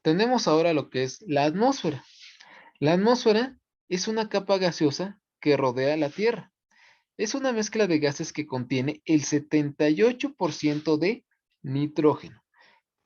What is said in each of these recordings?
tenemos ahora lo que es la atmósfera. La atmósfera es una capa gaseosa que rodea la Tierra. Es una mezcla de gases que contiene el 78% de nitrógeno,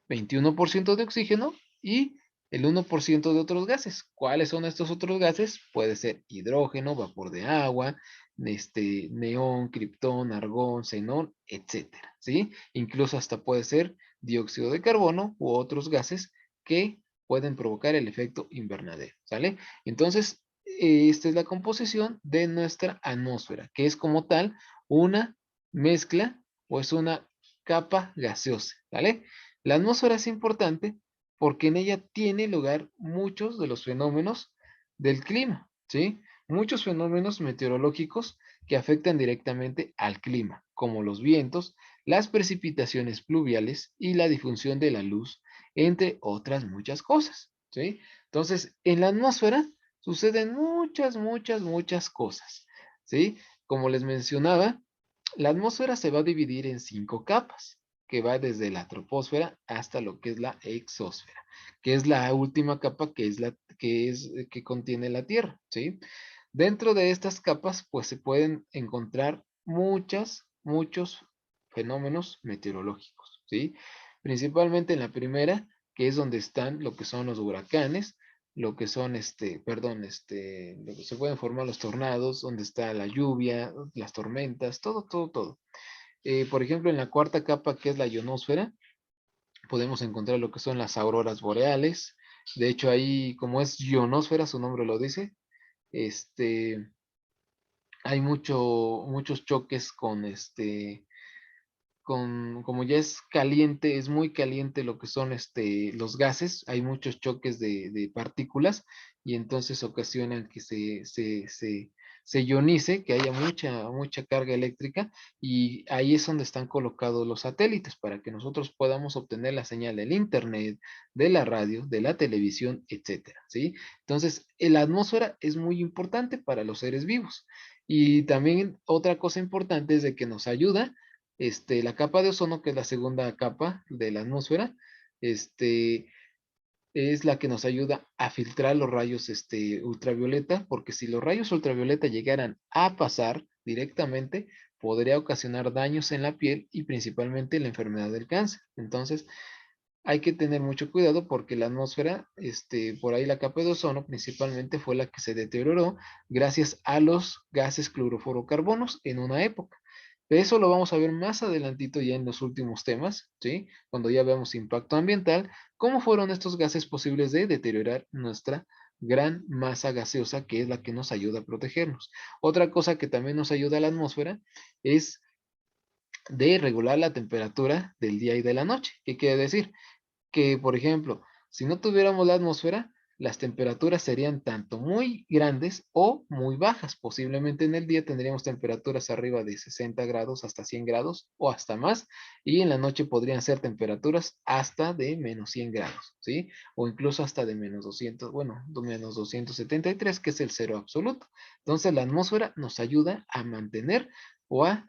21% de oxígeno y el 1% de otros gases. ¿Cuáles son estos otros gases? Puede ser hidrógeno, vapor de agua, neón, criptón, argón, xenón, etcétera, ¿sí? Incluso hasta puede ser dióxido de carbono u otros gases que pueden provocar el efecto invernadero, ¿sale? Entonces, esta es la composición de nuestra atmósfera, que es como tal una mezcla o es una capa gaseosa, ¿vale? La atmósfera es importante porque en ella tiene lugar muchos de los fenómenos del clima, ¿sí? Muchos fenómenos meteorológicos que afectan directamente al clima, como los vientos, las precipitaciones pluviales y la difusión de la luz, entre otras muchas cosas, ¿sí? Entonces, en la atmósfera suceden muchas cosas, ¿sí? Como les mencionaba, la atmósfera se va a dividir en 5 capas, que va desde la troposfera hasta lo que es la exósfera, que es la última capa que contiene la Tierra, ¿sí? Dentro de estas capas, pues se pueden encontrar muchos fenómenos meteorológicos, ¿sí? Principalmente en la primera, que es donde están lo que son los huracanes, lo que son, lo que se pueden formar los tornados, donde está la lluvia, las tormentas, todo. Por ejemplo, en la cuarta capa, que es la ionosfera, podemos encontrar lo que son las auroras boreales. De hecho, ahí, como es ionosfera, su nombre lo dice, este, hay muchos choques como ya es caliente, es muy caliente lo que son los gases, hay muchos choques de partículas y entonces ocasionan que se ionice, que haya mucha carga eléctrica y ahí es donde están colocados los satélites para que nosotros podamos obtener la señal del internet, de la radio, de la televisión, etcétera, ¿sí? Entonces, la atmósfera es muy importante para los seres vivos y también otra cosa importante es de que nos ayuda la capa de ozono, que es la segunda capa de la atmósfera, este, es la que nos ayuda a filtrar los rayos ultravioleta, porque si los rayos ultravioleta llegaran a pasar directamente, podría ocasionar daños en la piel y principalmente la enfermedad del cáncer. Entonces, hay que tener mucho cuidado porque la atmósfera, por ahí la capa de ozono principalmente fue la que se deterioró gracias a los gases clorofluorocarbonos en una época. Eso lo vamos a ver más adelantito ya en los últimos temas, ¿sí? Cuando ya veamos impacto ambiental, cómo fueron estos gases posibles de deteriorar nuestra gran masa gaseosa que es la que nos ayuda a protegernos. Otra cosa que también nos ayuda a la atmósfera es de regular la temperatura del día y de la noche. ¿Qué quiere decir? Que, por ejemplo, si no tuviéramos la atmósfera, las temperaturas serían tanto muy grandes o muy bajas. Posiblemente en el día tendríamos temperaturas arriba de 60 grados hasta 100 grados o hasta más, y en la noche podrían ser temperaturas hasta de menos 100 grados, ¿sí? O incluso hasta de menos 200, bueno, menos 273, que es el cero absoluto. Entonces la atmósfera nos ayuda a mantener o a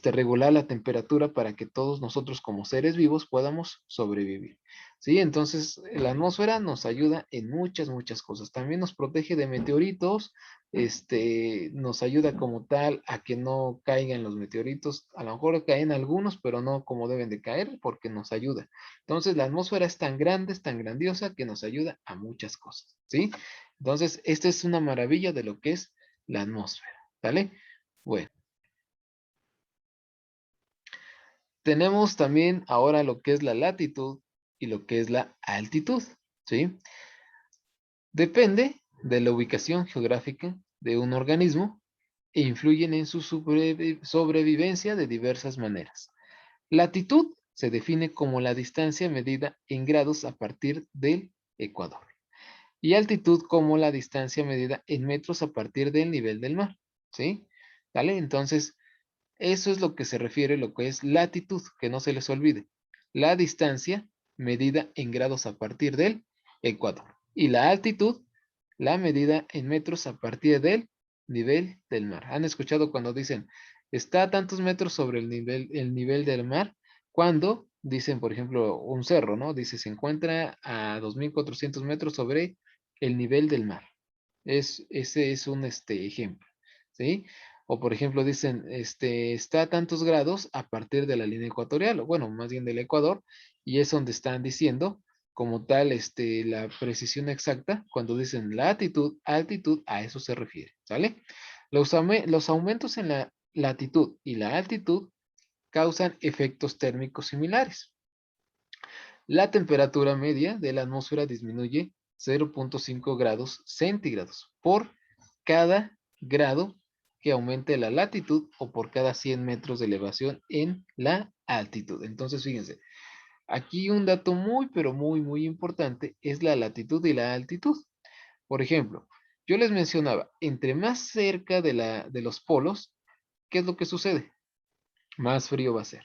regular la temperatura para que todos nosotros como seres vivos podamos sobrevivir. ¿Sí? Entonces, la atmósfera nos ayuda en muchas cosas. También nos protege de meteoritos, nos ayuda como tal a que no caigan los meteoritos. A lo mejor caen algunos, pero no como deben de caer porque nos ayuda. Entonces, la atmósfera es tan grande, es tan grandiosa que nos ayuda a muchas cosas, ¿sí? Entonces, esta es una maravilla de lo que es la atmósfera, ¿vale? Bueno, tenemos también ahora lo que es la latitud y lo que es la altitud, ¿sí? Depende de la ubicación geográfica de un organismo e influyen en su sobrevivencia de diversas maneras. Latitud se define como la distancia medida en grados a partir del ecuador y altitud como la distancia medida en metros a partir del nivel del mar, ¿sí? ¿Vale? Entonces, eso es lo que se refiere lo que es latitud, que no se les olvide. La distancia medida en grados a partir del ecuador. Y la altitud, la medida en metros a partir del nivel del mar. ¿Han escuchado cuando dicen está a tantos metros sobre el nivel del mar? Cuando dicen, por ejemplo, un cerro, ¿no? Dice, se encuentra a 2.400 metros sobre el nivel del mar. Ese es un ejemplo, ¿sí? O por ejemplo dicen, está a tantos grados a partir de la línea ecuatorial, o bueno, más bien del Ecuador, y es donde están diciendo como tal, la precisión exacta, cuando dicen latitud, altitud, a eso se refiere, ¿sale? Los aumentos en la latitud y la altitud causan efectos térmicos similares. La temperatura media de la atmósfera disminuye 0.5 grados centígrados por cada grado que aumente la latitud o por cada 100 metros de elevación en la altitud. Entonces, fíjense, aquí un dato muy, pero muy, muy importante es la latitud y la altitud. Por ejemplo, yo les mencionaba, entre más cerca de los polos, ¿qué es lo que sucede? Más frío va a ser.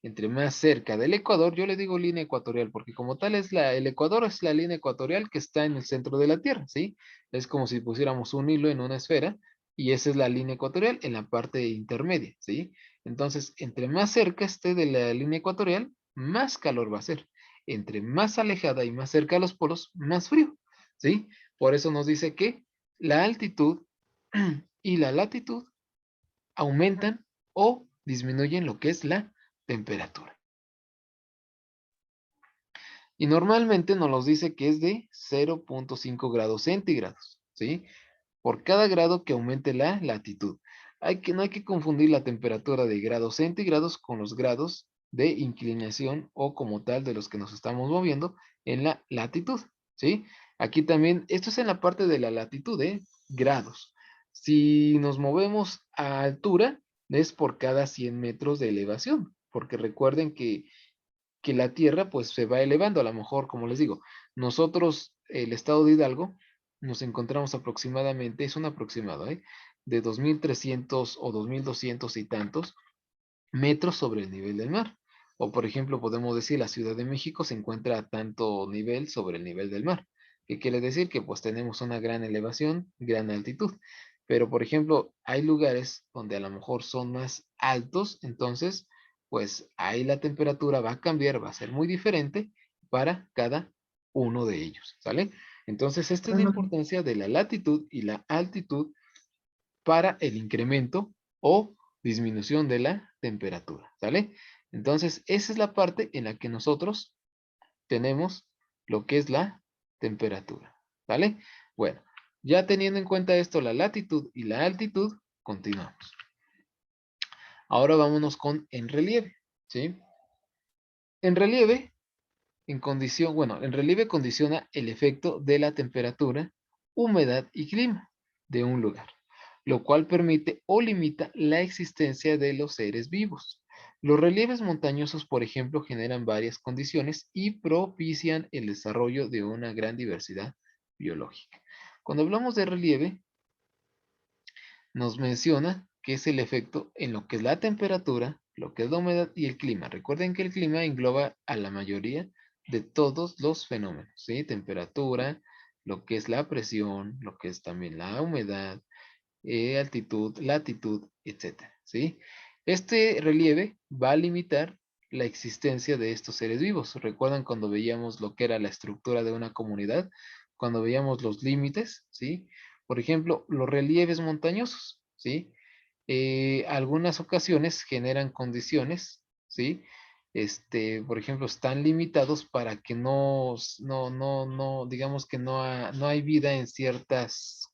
Entre más cerca del Ecuador, yo le digo línea ecuatorial, porque como tal el Ecuador es la línea ecuatorial que está en el centro de la Tierra, ¿sí? Es como si pusiéramos un hilo en una esfera y esa es la línea ecuatorial en la parte intermedia, ¿sí? Entonces, entre más cerca esté de la línea ecuatorial, más calor va a ser. Entre más alejada y más cerca a los polos, más frío, ¿sí? Por eso nos dice que la altitud y la latitud aumentan o disminuyen lo que es la temperatura. Y normalmente nos los dice que es de 0.5 grados centígrados, ¿sí? Por cada grado que aumente la latitud. No hay que confundir la temperatura de grados centígrados con los grados de inclinación o como tal de los que nos estamos moviendo en la latitud, ¿sí? Aquí también, esto es en la parte de la latitud, ¿eh? Grados. Si nos movemos a altura, es por cada 100 metros de elevación, porque recuerden que la Tierra pues se va elevando, a lo mejor, como les digo, nosotros, el estado de Hidalgo, nos encontramos aproximadamente, es un aproximado, de 2.300 o 2.200 y tantos metros sobre el nivel del mar. O por ejemplo, podemos decir la Ciudad de México se encuentra a tanto nivel sobre el nivel del mar. ¿Qué quiere decir? Que pues tenemos una gran elevación, gran altitud. Pero por ejemplo, hay lugares donde a lo mejor son más altos, entonces pues ahí la temperatura va a cambiar, va a ser muy diferente para cada uno de ellos, ¿sale? Entonces, esta es la Ujú. importancia de la latitud y la altitud para el incremento o disminución de la temperatura, ¿sale? Entonces, esa es la parte en la que nosotros tenemos lo que es la temperatura, ¿sale? Bueno, ya teniendo en cuenta esto, la latitud y la altitud, continuamos. Ahora vámonos con en relieve, ¿sí? En relieve, en relieve condiciona el efecto de la temperatura, humedad y clima de un lugar, lo cual permite o limita la existencia de los seres vivos. Los relieves montañosos, por ejemplo, generan varias condiciones y propician el desarrollo de una gran diversidad biológica. Cuando hablamos de relieve, nos menciona que es el efecto en lo que es la temperatura, lo que es la humedad y el clima. Recuerden que el clima engloba a la mayoría de todos los fenómenos, ¿sí? Temperatura, lo que es la presión, lo que es también la humedad, altitud, latitud, etcétera, ¿sí? Este relieve va a limitar la existencia de estos seres vivos. ¿Recuerdan cuando veíamos lo que era la estructura de una comunidad? Cuando veíamos los límites, ¿sí? Por ejemplo, los relieves montañosos, ¿sí? Algunas ocasiones generan condiciones, ¿sí? Por ejemplo, están limitados para que no, digamos que no hay vida en ciertas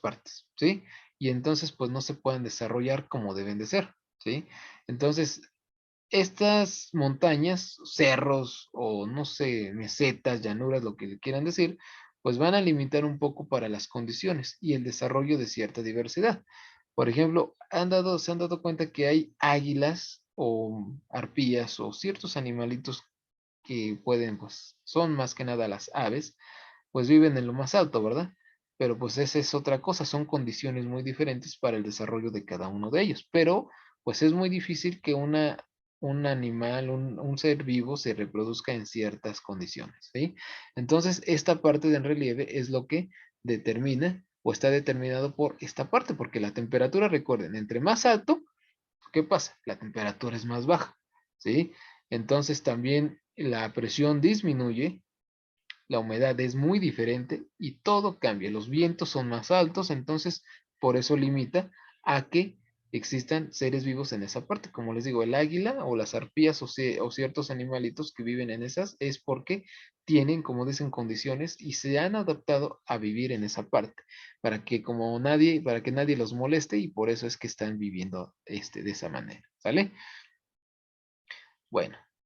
partes, ¿sí? Y entonces, pues no se pueden desarrollar como deben de ser, ¿sí? Entonces, estas montañas, cerros o no sé, mesetas, llanuras, lo que le quieran decir, pues van a limitar un poco para las condiciones y el desarrollo de cierta diversidad. Por ejemplo, se han dado cuenta que hay águilas o arpías o ciertos animalitos que pueden, pues, son más que nada las aves, pues viven en lo más alto, ¿verdad? Pero pues esa es otra cosa, son condiciones muy diferentes para el desarrollo de cada uno de ellos. Pero pues es muy difícil que un animal, un ser vivo se reproduzca en ciertas condiciones, ¿sí? Entonces, esta parte del relieve es lo que determina o está determinado por esta parte, porque la temperatura, recuerden, entre más alto, ¿qué pasa? La temperatura es más baja, ¿sí? Entonces también la presión disminuye, la humedad es muy diferente y todo cambia. Los vientos son más altos, entonces por eso limita a que existan seres vivos en esa parte. Como les digo, el águila o las arpías o ciertos animalitos que viven en esas es porque tienen, como dicen, condiciones y se han adaptado a vivir en esa parte para que nadie los moleste y por eso es que están viviendo de esa manera, ¿sale? Bueno,